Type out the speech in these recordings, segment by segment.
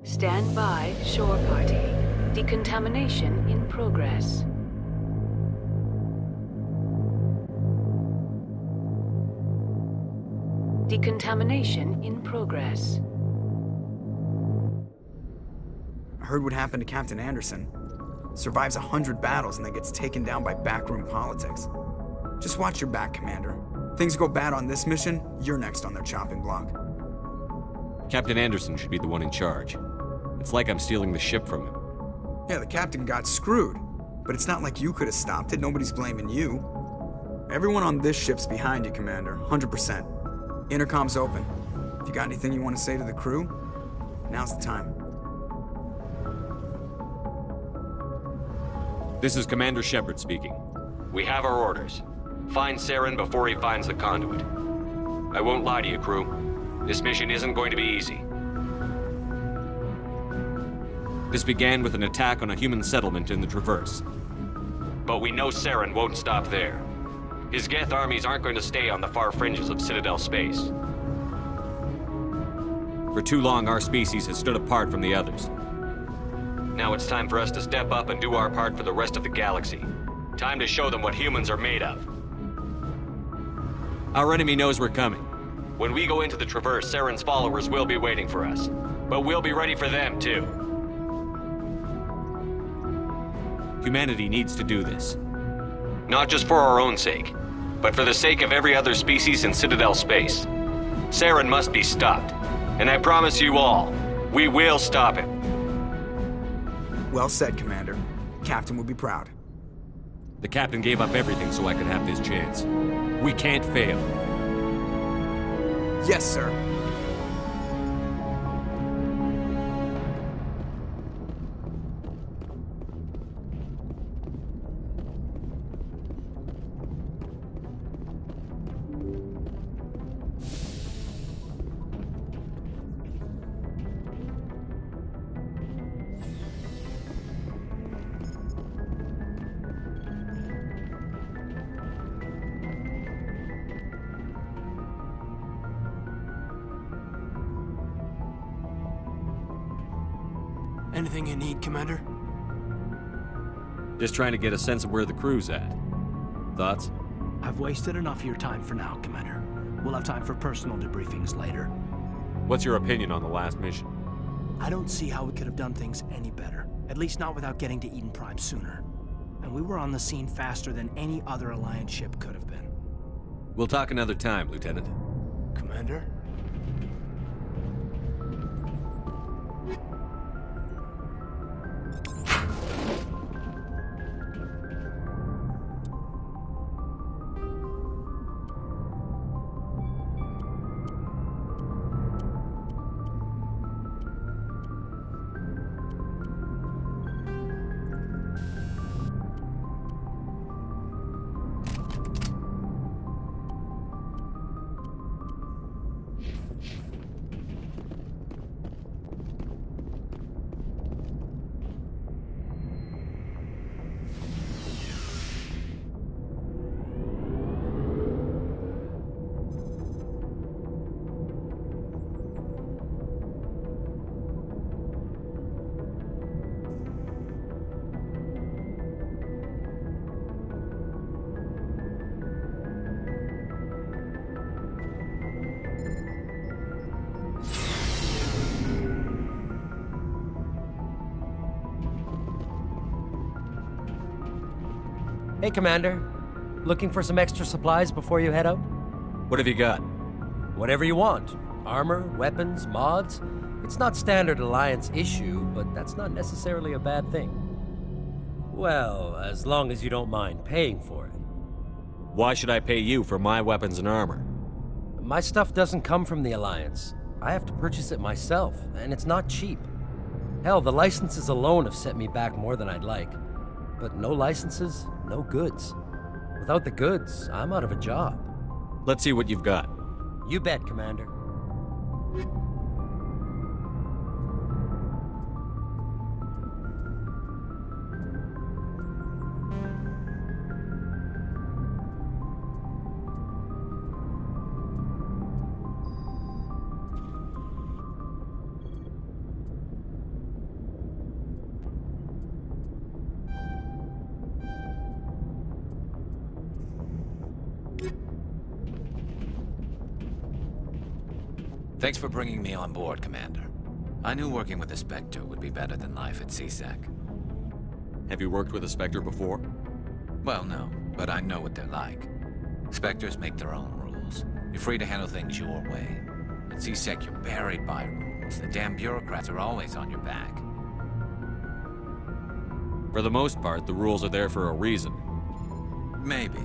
Stand by, shore party. Decontamination in progress. Decontamination in progress. I heard what happened to Captain Anderson. Survives 100 battles and then gets taken down by backroom politics. Just watch your back, Commander. Things go bad on this mission, you're next on their chopping block. Captain Anderson should be the one in charge. It's like I'm stealing the ship from him. Yeah, the captain got screwed. But it's not like you could have stopped it. Nobody's blaming you. Everyone on this ship's behind you, Commander. 100%. Intercom's open. If you got anything you want to say to the crew, now's the time. This is Commander Shepard speaking. We have our orders. Find Saren before he finds the conduit. I won't lie to you, crew. This mission isn't going to be easy. This began with an attack on a human settlement in the Traverse. But we know Saren won't stop there. His Geth armies aren't going to stay on the far fringes of Citadel space. For too long, our species has stood apart from the others. Now it's time for us to step up and do our part for the rest of the galaxy. Time to show them what humans are made of. Our enemy knows we're coming. When we go into the Traverse, Saren's followers will be waiting for us. But we'll be ready for them, too. Humanity needs to do this. Not just for our own sake, but for the sake of every other species in Citadel space. Saren must be stopped. And I promise you all, we will stop him. Well said, Commander. Captain would be proud. The captain gave up everything so I could have this chance. We can't fail. Yes, sir. Anything you need, Commander? Just trying to get a sense of where the crew's at. Thoughts? I've wasted enough of your time for now, Commander. We'll have time for personal debriefings later. What's your opinion on the last mission? I don't see how we could have done things any better. At least not without getting to Eden Prime sooner. And we were on the scene faster than any other Alliance ship could have been. We'll talk another time, Lieutenant. Commander? Hey, Commander. Looking for some extra supplies before you head out? What have you got? Whatever you want. Armor, weapons, mods. It's not standard Alliance issue, but that's not necessarily a bad thing. Well, as long as you don't mind paying for it. Why should I pay you for my weapons and armor? My stuff doesn't come from the Alliance. I have to purchase it myself, and it's not cheap. Hell, the licenses alone have set me back more than I'd like. But no licenses, no goods. Without the goods, I'm out of a job. Let's see what you've got. You bet, Commander. Thanks for bringing me on board, Commander. I knew working with the Spectre would be better than life at CSEC. Have you worked with a Spectre before? Well, no, but I know what they're like. Spectres make their own rules. You're free to handle things your way. At CSEC, you're buried by rules. The damn bureaucrats are always on your back. For the most part, the rules are there for a reason. Maybe.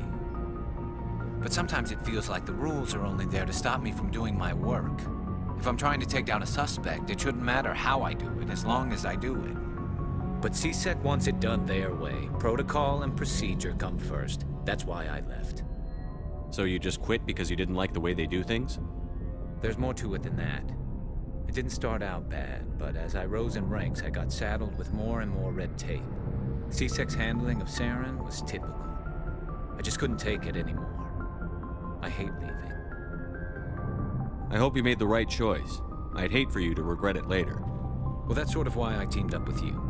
But sometimes it feels like the rules are only there to stop me from doing my work. If I'm trying to take down a suspect, it shouldn't matter how I do it, as long as I do it. But CSEC wants it done their way. Protocol and procedure come first. That's why I left. So you just quit because you didn't like the way they do things? There's more to it than that. It didn't start out bad, but as I rose in ranks, I got saddled with more and more red tape. CSEC's handling of Saren was typical. I just couldn't take it anymore. I hate leaving. I hope you made the right choice. I'd hate for you to regret it later. Well, that's sort of why I teamed up with you.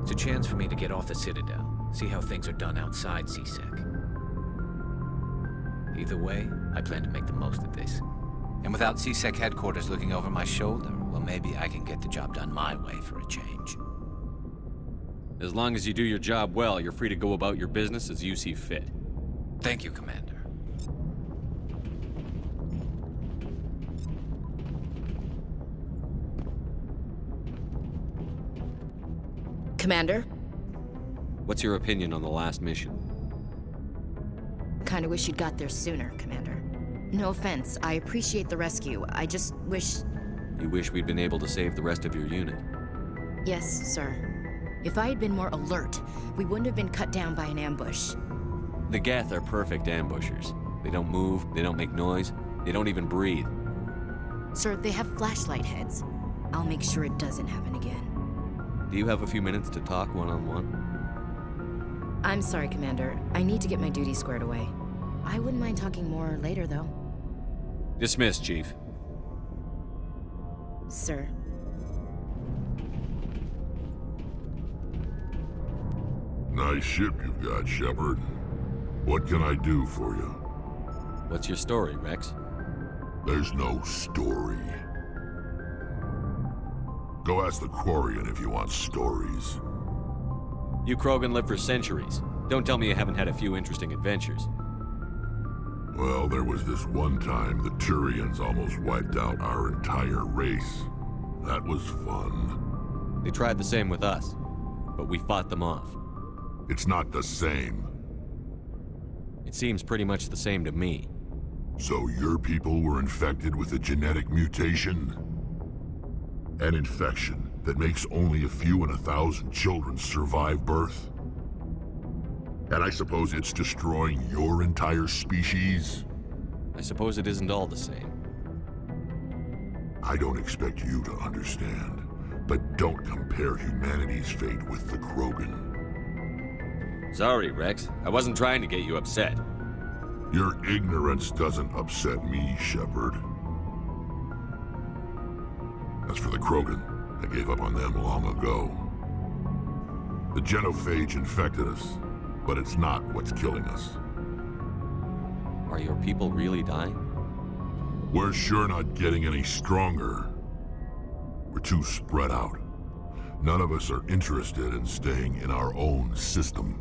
It's a chance for me to get off the Citadel, see how things are done outside CSEC. Either way, I plan to make the most of this. And without CSEC headquarters looking over my shoulder, well, maybe I can get the job done my way for a change. As long as you do your job well, you're free to go about your business as you see fit. Thank you, Commander. Commander? What's your opinion on the last mission? Kinda wish you'd got there sooner, Commander. No offense, I appreciate the rescue. I just wish... You wish we'd been able to save the rest of your unit? Yes, sir. If I had been more alert, we wouldn't have been cut down by an ambush. The Geth are perfect ambushers. They don't move, they don't make noise, they don't even breathe. Sir, they have flashlight heads. I'll make sure it doesn't happen again. Do you have a few minutes to talk one-on-one? I'm sorry, Commander. I need to get my duties squared away. I wouldn't mind talking more later, though. Dismissed, Chief. Sir. Nice ship you've got, Shepard. What can I do for you? What's your story, Rex? There's no story. Go ask the Quarian if you want stories. You Krogan lived for centuries. Don't tell me you haven't had a few interesting adventures. Well, there was this one time the Turians almost wiped out our entire race. That was fun. They tried the same with us, but we fought them off. It's not the same. It seems pretty much the same to me. So your people were infected with a genetic mutation? An infection that makes only a few in 1,000 children survive birth? And I suppose it's destroying your entire species? I suppose it isn't all the same. I don't expect you to understand, but don't compare humanity's fate with the Krogan. Sorry, Rex. I wasn't trying to get you upset. Your ignorance doesn't upset me, Shepard. As for the Krogan, I gave up on them long ago. The genophage infected us, but it's not what's killing us. Are your people really dying? We're sure not getting any stronger. We're too spread out. None of us are interested in staying in our own system.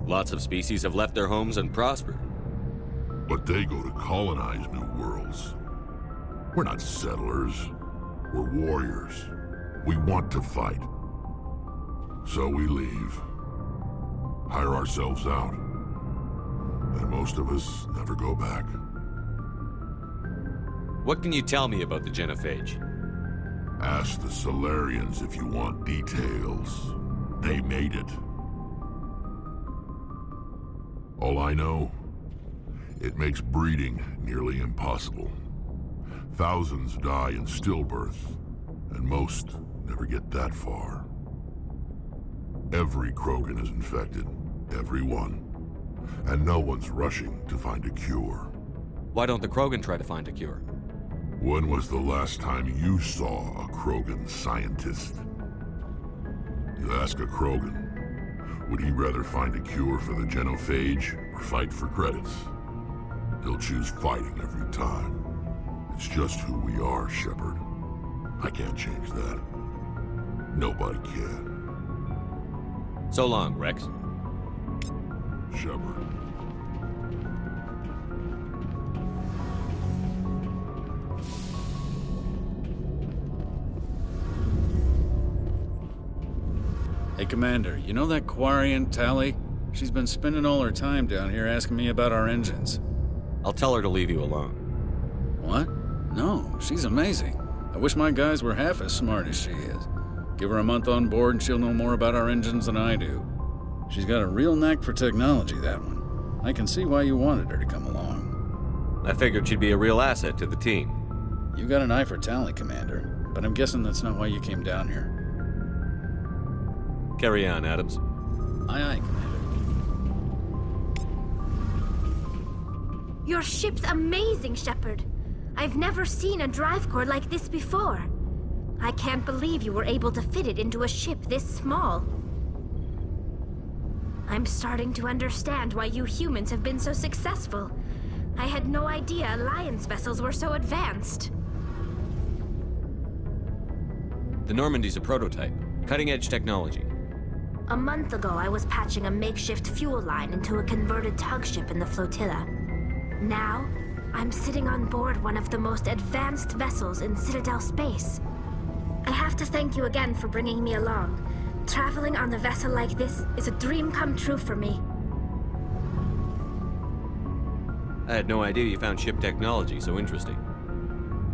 Lots of species have left their homes and prospered. But they go to colonize new worlds. We're not settlers. We're warriors. We want to fight. So we leave. Hire ourselves out. And most of us never go back. What can you tell me about the genophage? Ask the Salarians if you want details. They made it. All I know, it makes breeding nearly impossible. Thousands die in stillbirth, and most never get that far. Every Krogan is infected, every one. And no one's rushing to find a cure. Why don't the Krogan try to find a cure? When was the last time you saw a Krogan scientist? You ask a Krogan, would he rather find a cure for the genophage or fight for credits? He'll choose fighting every time. It's just who we are, Shepard. I can't change that. Nobody can. So long, Rex. Shepard. Hey, Commander, you know that Quarian, Tali? She's been spending all her time down here asking me about our engines. I'll tell her to leave you alone. What? No, she's amazing. I wish my guys were half as smart as she is. Give her a month on board and she'll know more about our engines than I do. She's got a real knack for technology, that one. I can see why you wanted her to come along. I figured she'd be a real asset to the team. You got an eye for talent, Commander, but I'm guessing that's not why you came down here. Carry on, Adams. Aye, aye, Commander. Your ship's amazing, Shepard. I've never seen a drive core like this before. I can't believe you were able to fit it into a ship this small. I'm starting to understand why you humans have been so successful. I had no idea Alliance vessels were so advanced. The Normandy's a prototype. Cutting-edge technology. A month ago, I was patching a makeshift fuel line into a converted tug ship in the flotilla. Now, I'm sitting on board one of the most advanced vessels in Citadel space. I have to thank you again for bringing me along. Traveling on a vessel like this is a dream come true for me. I had no idea you found ship technology so interesting.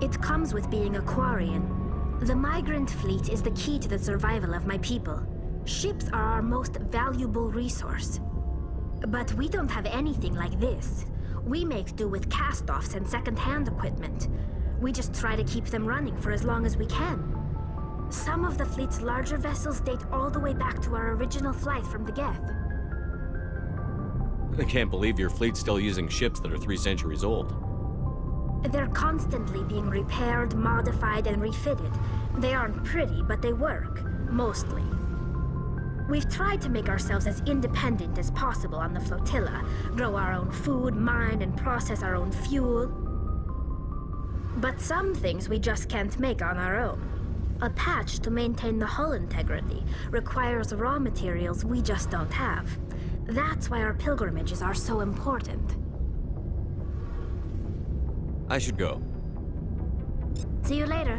It comes with being a Quarian. The migrant fleet is the key to the survival of my people. Ships are our most valuable resource. But we don't have anything like this. We make do with cast-offs and second-hand equipment. We just try to keep them running for as long as we can. Some of the fleet's larger vessels date all the way back to our original flight from the Geth. I can't believe your fleet's still using ships that are 3 centuries old. They're constantly being repaired, modified, and refitted. They aren't pretty, but they work. Mostly. We've tried to make ourselves as independent as possible on the flotilla, grow our own food, mine, and process our own fuel. But some things we just can't make on our own. A patch to maintain the hull integrity requires raw materials we just don't have. That's why our pilgrimages are so important. I should go. See you later.